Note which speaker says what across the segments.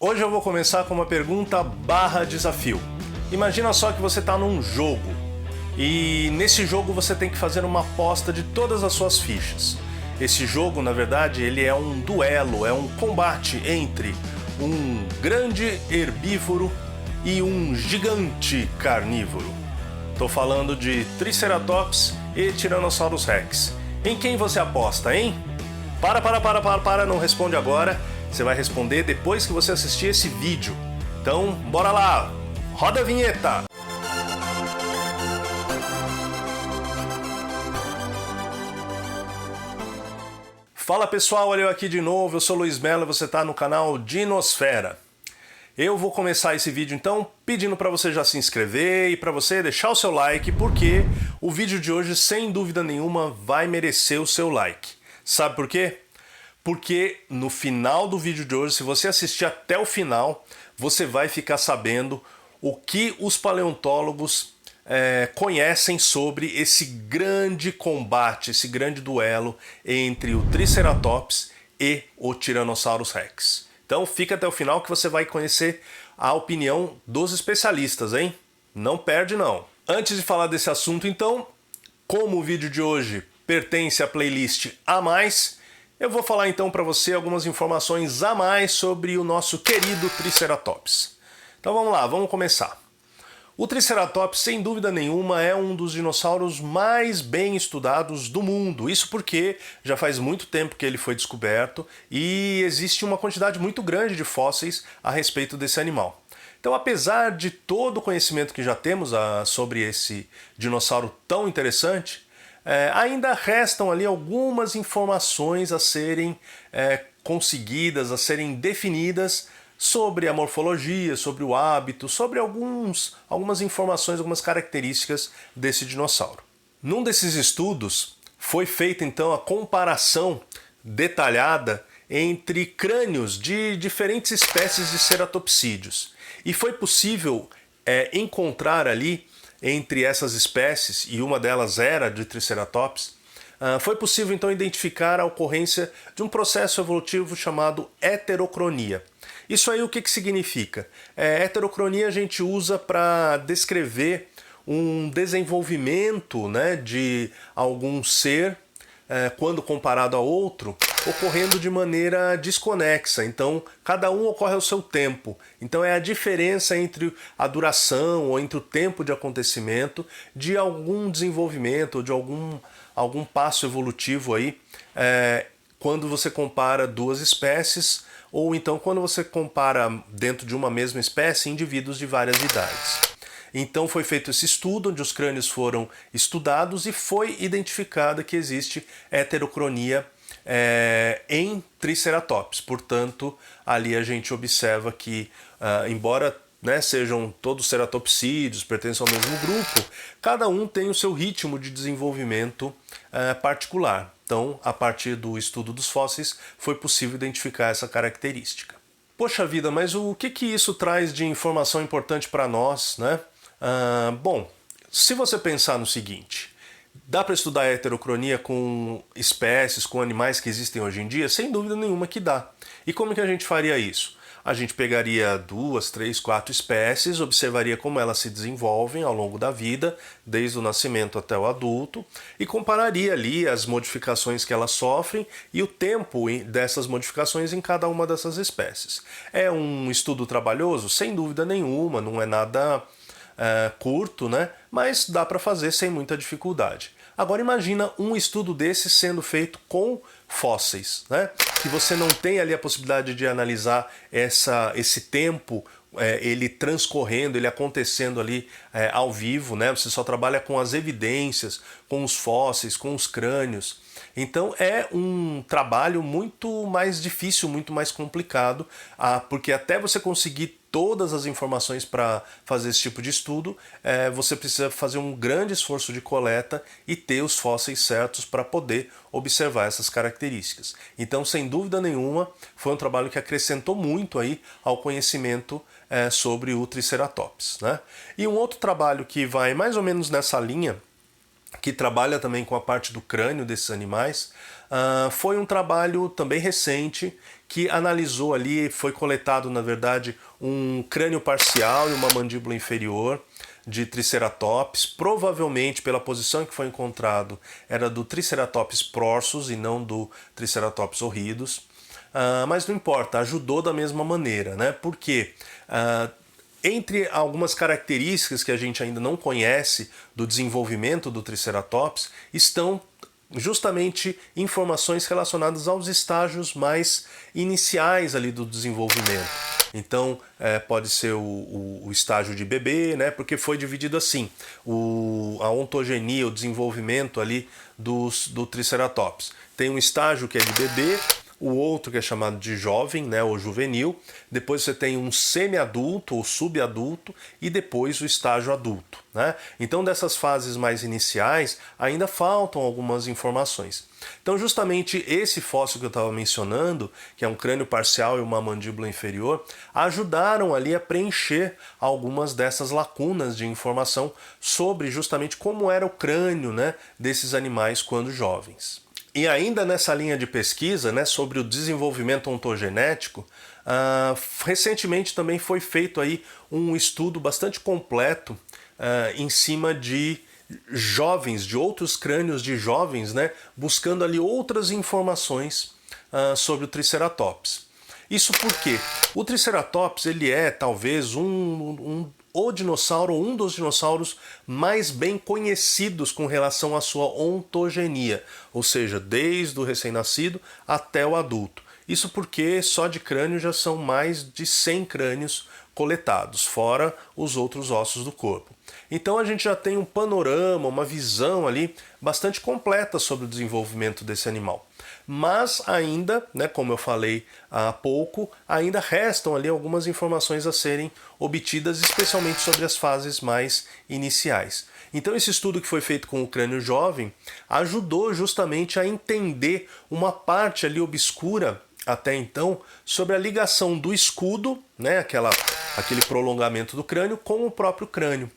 Speaker 1: Hoje eu vou começar com uma pergunta barra desafio. Imagina só que você está num jogo e nesse jogo você tem que fazer uma aposta de todas as suas fichas. Esse jogo, na verdade, ele é um duelo, é um combate entre um grande herbívoro e um gigante carnívoro. Estou falando de Triceratops e Tyrannosaurus Rex. Em quem você aposta, hein? Para, não responde agora. Você vai responder depois que você assistir esse vídeo. Então, bora lá! Roda a vinheta! Fala pessoal, olha eu aqui de novo, eu sou Luiz Mello e você está no canal Dinosfera. Eu vou começar esse vídeo então pedindo para você já se inscrever e para você deixar o seu like, porque o vídeo de hoje sem dúvida nenhuma vai merecer o seu like. Sabe por quê? Porque no final do vídeo de hoje, se você assistir até o final, você vai ficar sabendo o que os paleontólogos conhecem sobre esse grande combate, esse grande duelo entre o Triceratops e o Tyrannosaurus Rex. Então fica até o final que você vai conhecer a opinião dos especialistas, hein? Não perde não. Antes de falar desse assunto então, como o vídeo de hoje pertence à playlist A Mais, eu vou falar então para você algumas informações a mais sobre o nosso querido Triceratops. Então vamos lá, vamos começar. O Triceratops, sem dúvida nenhuma, é um dos dinossauros mais bem estudados do mundo. Isso porque já faz muito tempo que ele foi descoberto e existe uma quantidade muito grande de fósseis a respeito desse animal. Então, apesar de todo o conhecimento que já temos sobre esse dinossauro tão interessante, ainda restam ali algumas informações a serem conseguidas, a serem definidas sobre a morfologia, sobre o hábito, sobre algumas informações, algumas características desse dinossauro. Num desses estudos foi feita então a comparação detalhada entre crânios de diferentes espécies de ceratopsídeos. E foi possível encontrar ali entre essas espécies, e uma delas era de Triceratops, foi possível então identificar a ocorrência de um processo evolutivo chamado heterocronia. Isso aí o que significa? Heterocronia a gente usa para descrever um desenvolvimento, né, de algum ser quando comparado a outro, ocorrendo de maneira desconexa. Então, cada um ocorre ao seu tempo. Então, é a diferença entre a duração ou entre o tempo de acontecimento de algum desenvolvimento ou de algum passo evolutivo aí, quando você compara duas espécies, ou então quando você compara dentro de uma mesma espécie indivíduos de várias idades. Então foi feito esse estudo, onde os crânios foram estudados e foi identificada que existe heterocronia em Triceratops. Portanto, ali a gente observa que, embora sejam todos ceratopsídeos, pertencem ao mesmo grupo, cada um tem o seu ritmo de desenvolvimento particular. Então, a partir do estudo dos fósseis, foi possível identificar essa característica. Poxa vida, mas o que isso traz de informação importante para nós, né? Bom, se você pensar no seguinte, dá para estudar a heterocronia com espécies, com animais que existem hoje em dia? Sem dúvida nenhuma que dá. E como que a gente faria isso? A gente pegaria 2, 3, 4 espécies, observaria como elas se desenvolvem ao longo da vida, desde o nascimento até o adulto, e compararia ali as modificações que elas sofrem e o tempo dessas modificações em cada uma dessas espécies. É um estudo trabalhoso? Sem dúvida nenhuma, não é nada curto, né? Mas dá para fazer sem muita dificuldade. Agora imagina um estudo desse sendo feito com fósseis, né? Que você não tem ali a possibilidade de analisar esse tempo, ele transcorrendo, ele acontecendo ali ao vivo, né? Você só trabalha com as evidências, com os fósseis, com os crânios. Então é um trabalho muito mais difícil, muito mais complicado, porque até você conseguir todas as informações para fazer esse tipo de estudo, você precisa fazer um grande esforço de coleta e ter os fósseis certos para poder observar essas características. Então, sem dúvida nenhuma, foi um trabalho que acrescentou muito aí ao conhecimento sobre o Triceratops, né? E um outro trabalho que vai mais ou menos nessa linha, que trabalha também com a parte do crânio desses animais, foi um trabalho também recente que analisou ali, foi coletado na verdade um crânio parcial e uma mandíbula inferior de Triceratops, provavelmente pela posição em que foi encontrado era do Triceratops prorsus e não do Triceratops horridus. Mas não importa, ajudou da mesma maneira, né? Porque entre algumas características que a gente ainda não conhece do desenvolvimento do Triceratops estão justamente informações relacionadas aos estágios mais iniciais ali do desenvolvimento. Então pode ser o estágio de bebê, né? Porque foi dividido assim, a ontogenia, o desenvolvimento ali do Triceratops. Tem um estágio que é de bebê, o outro que é chamado de jovem, né, ou juvenil, depois você tem um semi-adulto ou subadulto e depois o estágio adulto, né? Então dessas fases mais iniciais ainda faltam algumas informações. Então justamente esse fóssil que eu estava mencionando, que é um crânio parcial e uma mandíbula inferior, ajudaram ali a preencher algumas dessas lacunas de informação sobre justamente como era o crânio, né, desses animais quando jovens. E ainda nessa linha de pesquisa, né, sobre o desenvolvimento ontogenético, recentemente também foi feito aí um estudo bastante completo em cima de jovens, de outros crânios de jovens, né, buscando ali outras informações sobre o Triceratops. Isso porque o Triceratops ele é talvez o dinossauro, um dos dinossauros mais bem conhecidos com relação à sua ontogenia, ou seja, desde o recém-nascido até o adulto. Isso porque só de crânio já são mais de 100 crânios coletados, fora os outros ossos do corpo. Então a gente já tem um panorama, uma visão ali bastante completa sobre o desenvolvimento desse animal. Mas ainda, né, como eu falei há pouco, ainda restam ali algumas informações a serem obtidas, especialmente sobre as fases mais iniciais. Então esse estudo que foi feito com o crânio jovem ajudou justamente a entender uma parte ali obscura até então sobre a ligação do escudo, né, aquele prolongamento do crânio, com o próprio crânio.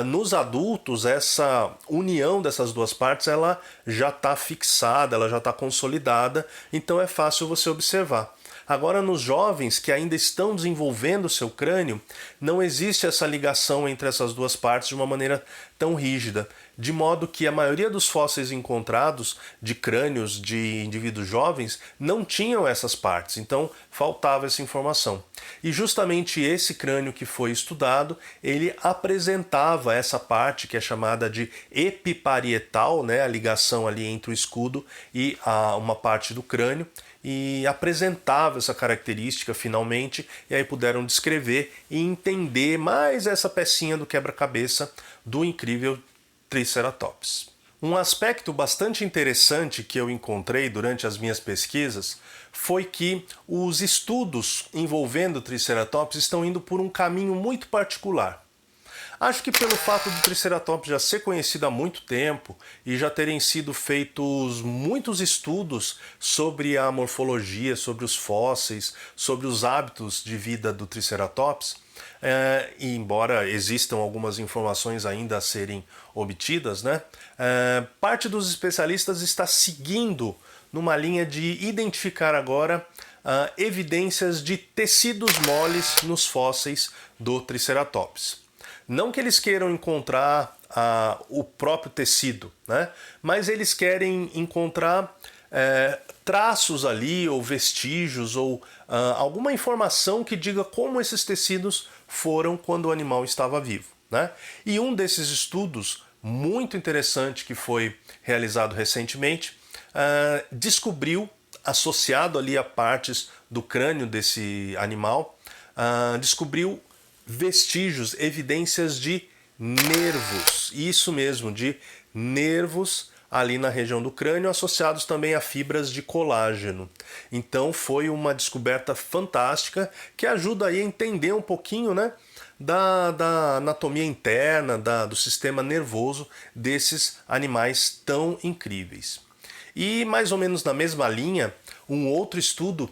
Speaker 1: Nos adultos, essa união dessas duas partes ela já está fixada, ela já está consolidada, então é fácil você observar. Agora, nos jovens que ainda estão desenvolvendo o seu crânio, não existe essa ligação entre essas duas partes de uma maneira tão rígida, de modo que a maioria dos fósseis encontrados de crânios de indivíduos jovens não tinham essas partes, então faltava essa informação. E justamente esse crânio que foi estudado, ele apresentava essa parte que é chamada de epiparietal, né, a ligação ali entre o escudo e uma parte do crânio, e apresentava essa característica finalmente, e aí puderam descrever e entender mais essa pecinha do quebra-cabeça do incrível Triceratops. Um aspecto bastante interessante que eu encontrei durante as minhas pesquisas foi que os estudos envolvendo o Triceratops estão indo por um caminho muito particular. Acho que pelo fato do Triceratops já ser conhecido há muito tempo e já terem sido feitos muitos estudos sobre a morfologia, sobre os fósseis, sobre os hábitos de vida do Triceratops, e embora existam algumas informações ainda a serem obtidas, né, parte dos especialistas está seguindo numa linha de identificar agora evidências de tecidos moles nos fósseis do Triceratops. Não que eles queiram encontrar o próprio tecido, né? Mas eles querem encontrar traços ali, ou vestígios, ou alguma informação que diga como esses tecidos foram quando o animal estava vivo, né? E um desses estudos, muito interessante, que foi realizado recentemente, descobriu, associado ali a partes do crânio desse animal, descobriu vestígios, evidências de nervos, isso mesmo, de nervos ali na região do crânio, associados também a fibras de colágeno. Então foi uma descoberta fantástica que ajuda aí a entender um pouquinho, né, da anatomia interna, do sistema nervoso desses animais tão incríveis. E mais ou menos na mesma linha, um outro estudo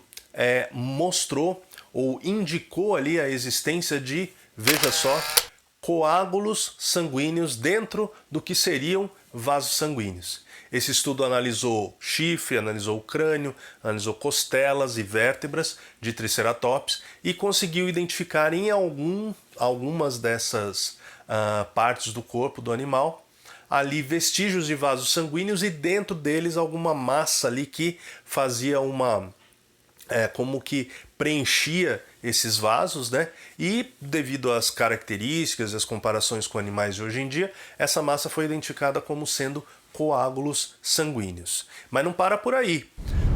Speaker 1: mostrou ou indicou ali a existência de, veja só, coágulos sanguíneos dentro do que seriam vasos sanguíneos. Esse estudo analisou chifre, analisou o crânio, analisou costelas e vértebras de Triceratops e conseguiu identificar em algumas dessas partes do corpo do animal ali vestígios de vasos sanguíneos e dentro deles alguma massa ali que fazia como que preenchia esses vasos, né? E devido às características e às comparações com animais de hoje em dia, essa massa foi identificada como sendo coágulos sanguíneos. Mas não para por aí,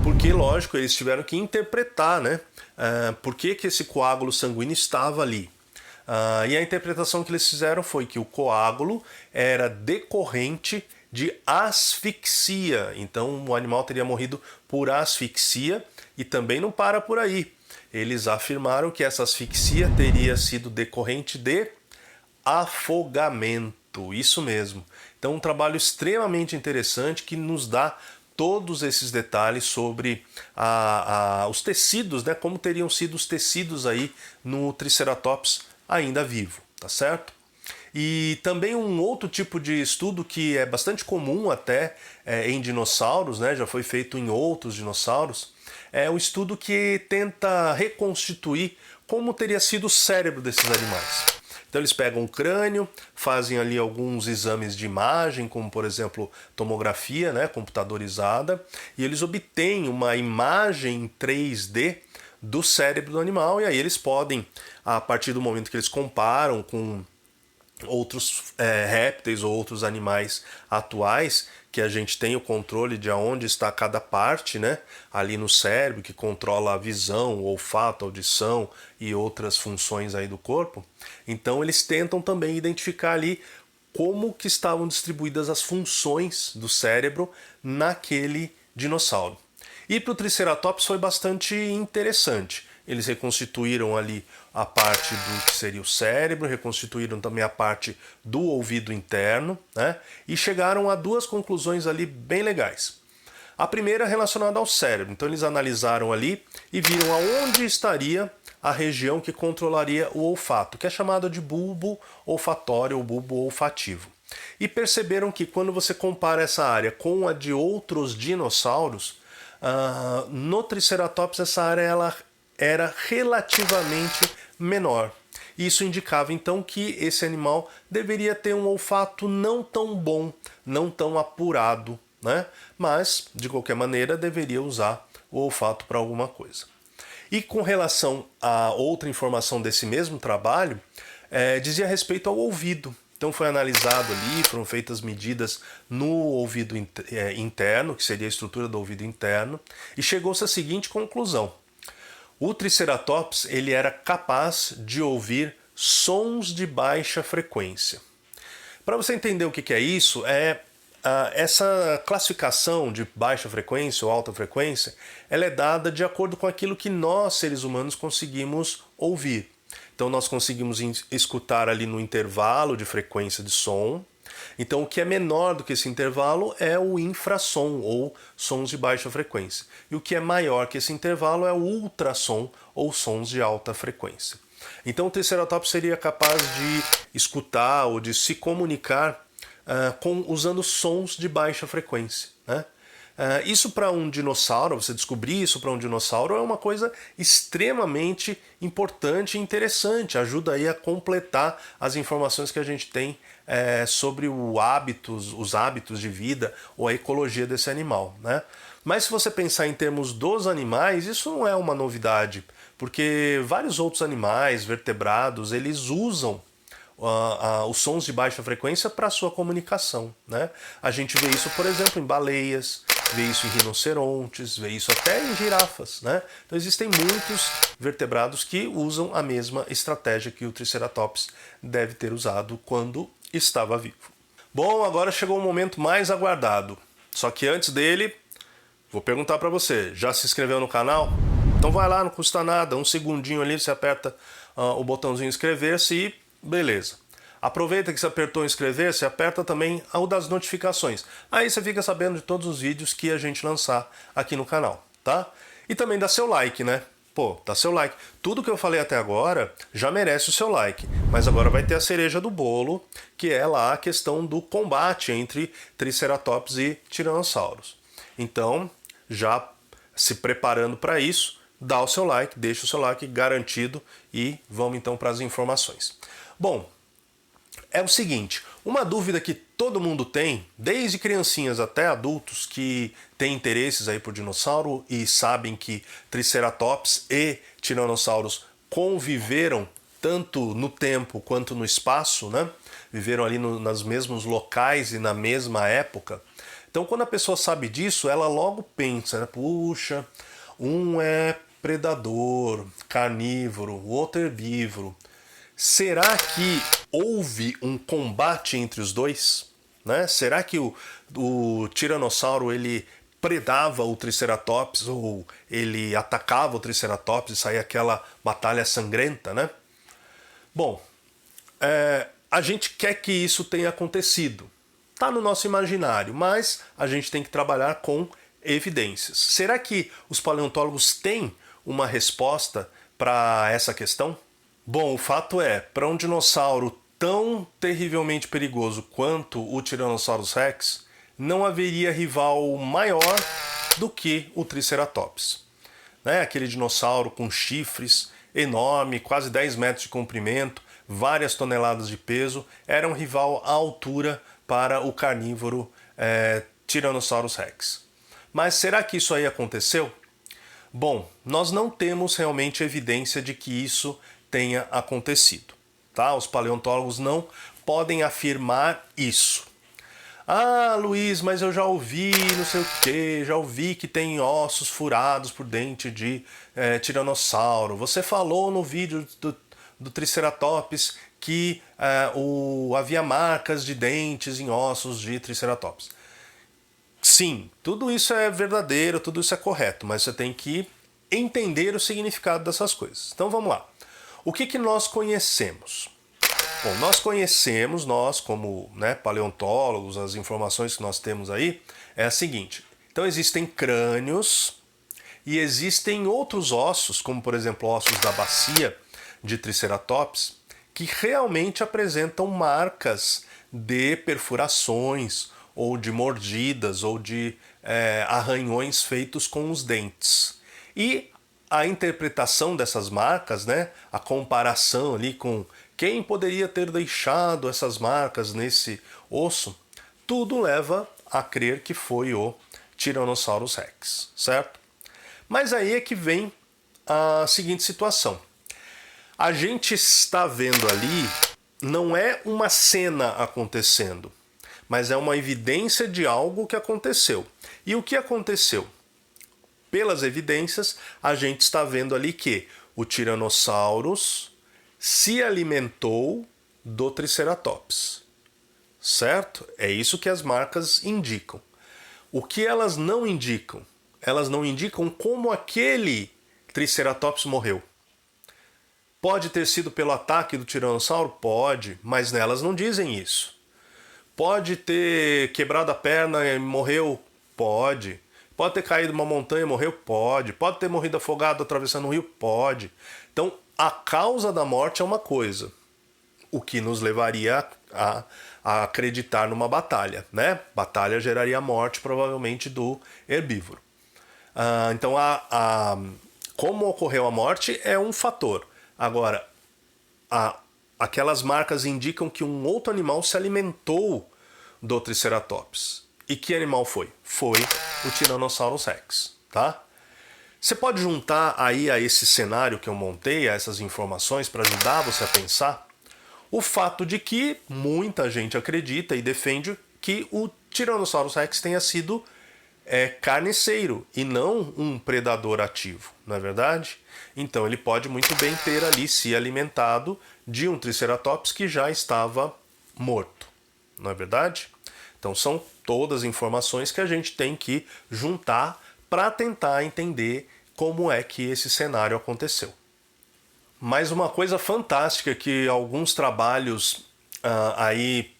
Speaker 1: porque, lógico, eles tiveram que interpretar, né? Por que esse coágulo sanguíneo estava ali. E a interpretação que eles fizeram foi que o coágulo era decorrente de asfixia. Então o animal teria morrido por asfixia e também não para por aí. Eles afirmaram que essa asfixia teria sido decorrente de afogamento. Isso mesmo. Então um trabalho extremamente interessante que nos dá todos esses detalhes sobre os tecidos, né? Como teriam sido os tecidos aí no Triceratops ainda vivo, tá certo? E também um outro tipo de estudo que é bastante comum até em dinossauros, né? Já foi feito em outros dinossauros, é um estudo que tenta reconstituir como teria sido o cérebro desses animais. Então eles pegam o crânio, fazem ali alguns exames de imagem, como por exemplo tomografia, né, computadorizada, e eles obtêm uma imagem 3D do cérebro do animal, e aí eles podem, a partir do momento que eles comparam com outros répteis ou outros animais atuais, que a gente tem o controle de onde está cada parte, né, ali no cérebro, que controla a visão, o olfato, a audição e outras funções aí do corpo. Então eles tentam também identificar ali como que estavam distribuídas as funções do cérebro naquele dinossauro. E para o Triceratops foi bastante interessante. Eles reconstituíram ali a parte do que seria o cérebro, reconstituíram também a parte do ouvido interno, né? E chegaram a duas conclusões ali bem legais. A primeira é relacionada ao cérebro. Então eles analisaram ali e viram aonde estaria a região que controlaria o olfato, que é chamada de bulbo olfatório ou bulbo olfativo. E perceberam que quando você compara essa área com a de outros dinossauros, no Triceratops essa área ela era relativamente menor. Isso indicava então que esse animal deveria ter um olfato não tão bom, não tão apurado, né? Mas, de qualquer maneira, deveria usar o olfato para alguma coisa. E com relação a outra informação desse mesmo trabalho, dizia respeito ao ouvido. Então foi analisado ali, foram feitas medidas no ouvido interno, que seria a estrutura do ouvido interno, e chegou-se à seguinte conclusão. O Triceratops ele era capaz de ouvir sons de baixa frequência. Para você entender o que é isso, essa classificação de baixa frequência ou alta frequência, ela é dada de acordo com aquilo que nós, seres humanos, conseguimos ouvir. Então nós conseguimos escutar ali no intervalo de frequência de som. Então o que é menor do que esse intervalo é o infrassom, ou sons de baixa frequência. E o que é maior que esse intervalo é o ultrassom, ou sons de alta frequência. Então o Triceratops seria capaz de escutar ou de se comunicar usando sons de baixa frequência, né? Isso para um dinossauro, você descobrir isso para um dinossauro é uma coisa extremamente importante e interessante, ajuda aí a completar as informações que a gente tem sobre os hábitos de vida ou a ecologia desse animal, né? Mas se você pensar em termos dos animais, isso não é uma novidade, porque vários outros animais, vertebrados, eles usam os sons de baixa frequência para a sua comunicação, né? A gente vê isso, por exemplo, em baleias, vê isso em rinocerontes, vê isso até em girafas, né? Então existem muitos vertebrados que usam a mesma estratégia que o Triceratops deve ter usado quando estava vivo. Bom, agora chegou o momento mais aguardado. Só que antes dele, vou perguntar para você, já se inscreveu no canal? Então vai lá, não custa nada, um segundinho ali, você aperta o botãozinho inscrever-se e beleza. Aproveita que você apertou inscrever-se, aperta também o das notificações. Aí você fica sabendo de todos os vídeos que a gente lançar aqui no canal, tá? E também dá seu like, né? pô, dá seu like. Tudo que eu falei até agora já merece o seu like, mas agora vai ter a cereja do bolo, que é lá a questão do combate entre Triceratops e Tiranossauros. Então, já se preparando para isso, dá o seu like, deixa o seu like garantido e vamos então para as informações. Bom, é o seguinte, uma dúvida que todo mundo tem, desde criancinhas até adultos que têm interesses aí por dinossauro e sabem que Triceratops e Tiranossauros conviveram tanto no tempo quanto no espaço, né? Viveram ali nos mesmos locais e na mesma época. Então, quando a pessoa sabe disso, ela logo pensa, né? Puxa, um é predador, carnívoro, o outro é herbívoro. Será que houve um combate entre os dois? Né? Será que o Tiranossauro ele predava o Triceratops ou ele atacava o Triceratops e saía aquela batalha sangrenta, né? Bom, a gente quer que isso tenha acontecido. Está no nosso imaginário, mas a gente tem que trabalhar com evidências. Será que os paleontólogos têm uma resposta para essa questão? Bom, o fato é, para um dinossauro tão terrivelmente perigoso quanto o Tyrannosaurus Rex, não haveria rival maior do que o Triceratops. Né? Aquele dinossauro com chifres enorme, quase 10 metros de comprimento, várias toneladas de peso, era um rival à altura para o carnívoro Tyrannosaurus Rex. Mas será que isso aí aconteceu? Bom, nós não temos realmente evidência de que isso tenha acontecido. Tá? Os paleontólogos não podem afirmar isso. Ah, Luiz, mas eu já ouvi não sei o que, já ouvi que tem ossos furados por dente de tiranossauro. Você falou no vídeo do Triceratops que havia marcas de dentes em ossos de Triceratops. Sim, tudo isso é verdadeiro, tudo isso é correto, mas você tem que entender o significado dessas coisas. Então vamos lá. O que nós conhecemos? Bom, nós como paleontólogos, as informações que nós temos aí é a seguinte. Então existem crânios e existem outros ossos, como por exemplo ossos da bacia de Triceratops, que realmente apresentam marcas de perfurações ou de mordidas ou de arranhões feitos com os dentes. E a interpretação dessas marcas, né, a comparação ali com quem poderia ter deixado essas marcas nesse osso, tudo leva a crer que foi o Tyrannosaurus Rex, certo? Mas aí é que vem a seguinte situação. A gente está vendo ali, não é uma cena acontecendo, mas é uma evidência de algo que aconteceu. E o que aconteceu? Pelas evidências, a gente está vendo ali que o Tyrannosaurus se alimentou do Triceratops, certo? É isso que as marcas indicam. O que elas não indicam? Elas não indicam como aquele Triceratops morreu. Pode ter sido pelo ataque do Tiranossauro? Pode, mas elas não dizem isso. Pode ter quebrado a perna e morreu? Pode. Pode ter caído uma montanha e morreu? Pode. Pode ter morrido afogado atravessando um rio? Pode. Então, a causa da morte é uma coisa, o que nos levaria a acreditar numa batalha, né? Batalha geraria a morte, provavelmente, do herbívoro. Então, como ocorreu a morte é um fator. Agora, aquelas marcas indicam que um outro animal se alimentou do Triceratops. E que animal foi? Foi o Tyrannosaurus Rex, tá? Você pode juntar aí a esse cenário que eu montei, a essas informações, para ajudar você a pensar, o fato de que muita gente acredita e defende que o Tyrannosaurus Rex tenha sido carniceiro e não um predador ativo, não é verdade? Então ele pode muito bem ter ali se alimentado de um Triceratops que já estava morto, não é verdade? Então são todas informações que a gente tem que juntar para tentar entender como é que esse cenário aconteceu. Mas uma coisa fantástica que alguns trabalhos aí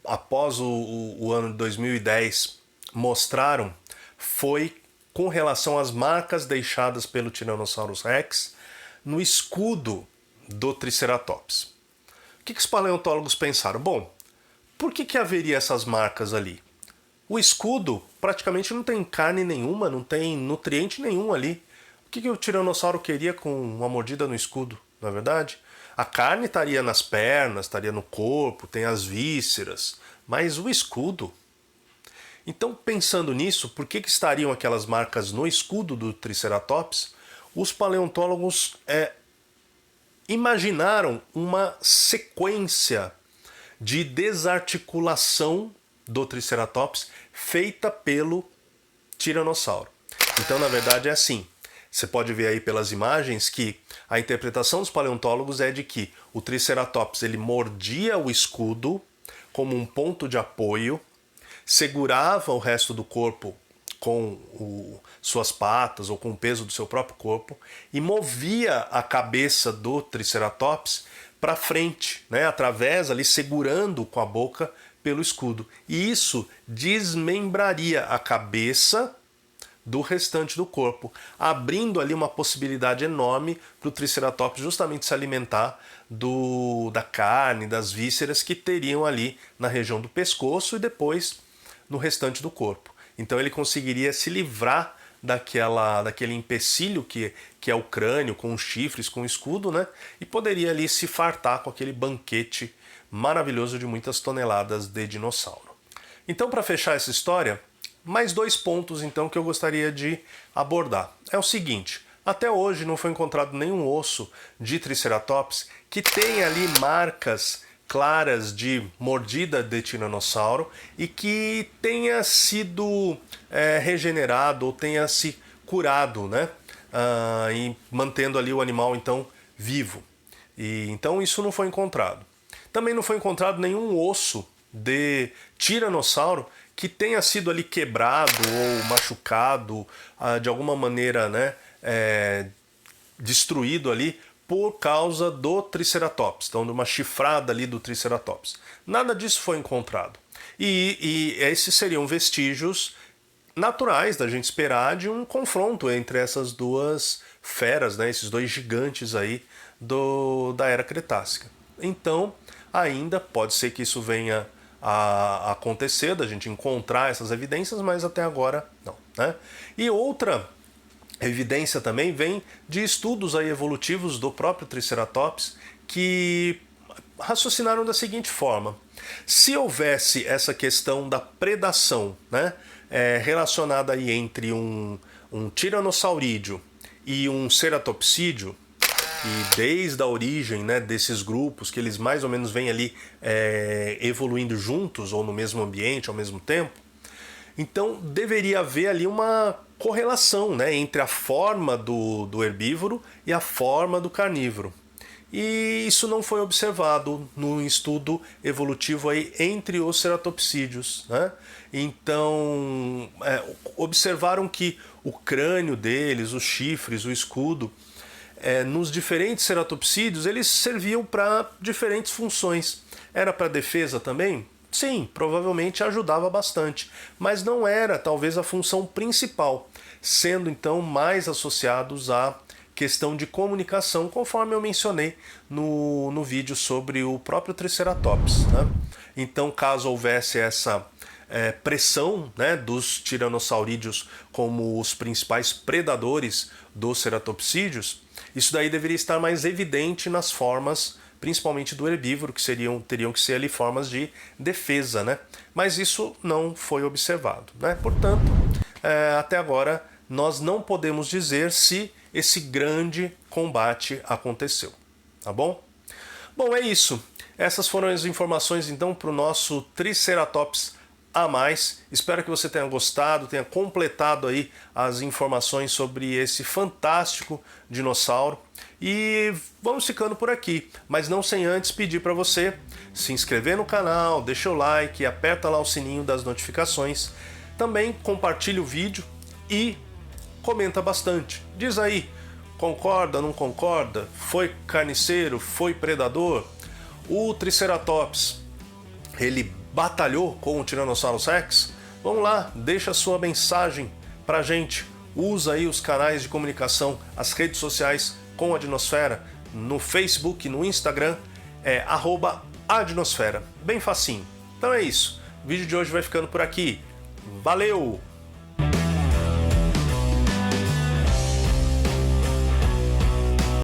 Speaker 1: após o ano de 2010 mostraram foi com relação às marcas deixadas pelo Tyrannosaurus Rex no escudo do Triceratops. O que os paleontólogos pensaram? Bom, por que haveria essas marcas ali? O escudo praticamente não tem carne nenhuma, não tem nutriente nenhum ali. O que o tiranossauro queria com uma mordida no escudo, não é verdade? A carne estaria nas pernas, estaria no corpo, tem as vísceras, mas o escudo... Então, pensando nisso, por que estariam aquelas marcas no escudo do Triceratops? Os paleontólogos imaginaram uma sequência de desarticulação do Triceratops feita pelo tiranossauro. Então, na verdade, é assim. Você pode ver aí pelas imagens que a interpretação dos paleontólogos é de que o Triceratops ele mordia o escudo como um ponto de apoio, segurava o resto do corpo com suas patas ou com o peso do seu próprio corpo e movia a cabeça do Triceratops para frente, né, através ali segurando com a boca pelo escudo. E isso desmembraria a cabeça do restante do corpo, abrindo ali uma possibilidade enorme para o Triceratops justamente se alimentar da carne, das vísceras que teriam ali na região do pescoço e depois no restante do corpo. Então ele conseguiria se livrar daquele empecilho que é o crânio, com os chifres, com o escudo, né? E poderia ali se fartar com aquele banquete maravilhoso de muitas toneladas de dinossauro. Então, para fechar essa história, mais 2 pontos então que eu gostaria de abordar. É o seguinte, até hoje não foi encontrado nenhum osso de Triceratops que tenha ali marcas claras de mordida de tiranossauro e que tenha sido regenerado ou tenha se curado, né? E mantendo ali o animal então vivo. Então isso não foi encontrado. Também não foi encontrado nenhum osso de tiranossauro que tenha sido ali quebrado ou machucado de alguma maneira, né, destruído ali por causa do Triceratops, então de uma chifrada ali do Triceratops. Nada disso foi encontrado. E esses seriam vestígios naturais da gente esperar de um confronto entre essas duas feras, né, esses dois gigantes aí da Era Cretácica. Então, ainda pode ser que isso venha a acontecer, da gente encontrar essas evidências, mas até agora não, né? E outra evidência também vem de estudos aí evolutivos do próprio Triceratops que raciocinaram da seguinte forma: se houvesse essa questão da predação, né, relacionada aí entre um tiranossaurídeo e um ceratopsídeo, e desde a origem, né, desses grupos, que eles mais ou menos vêm ali evoluindo juntos ou no mesmo ambiente ao mesmo tempo, então deveria haver ali uma correlação, né, entre a forma do herbívoro e a forma do carnívoro. E isso não foi observado no estudo evolutivo aí entre os ceratopsídeos, né? Então observaram que o crânio deles, os chifres, o escudo, nos diferentes ceratopsídeos eles serviam para diferentes funções. Era para defesa também? Sim, provavelmente ajudava bastante, mas não era talvez a função principal, sendo então mais associados à questão de comunicação, conforme eu mencionei no vídeo sobre o próprio Triceratops, né? Então, caso houvesse essa pressão, né, dos tiranossaurídeos como os principais predadores dos ceratopsídeos, isso daí deveria estar mais evidente nas formas, principalmente do herbívoro, que teriam que ser ali formas de defesa, né? Mas isso não foi observado, né? Portanto, até agora nós não podemos dizer se esse grande combate aconteceu, tá bom? Bom, é isso. Essas foram as informações então para o nosso Triceratops a mais. Espero que você tenha gostado, tenha completado aí as informações sobre esse fantástico dinossauro. E vamos ficando por aqui, mas não sem antes pedir para você se inscrever no canal, deixa o like, aperta lá o sininho das notificações. Também compartilha o vídeo e comenta bastante. Diz aí, concorda, não concorda? Foi carniceiro? Foi predador? O Triceratops, ele batalhou com o Tyrannosaurus Rex? Vamos lá, deixa a sua mensagem pra gente. Usa aí os canais de comunicação, as redes sociais com a Dinosfera no Facebook, no Instagram, é @adinosfera. Bem facinho. Então é isso. O vídeo de hoje vai ficando por aqui. Valeu!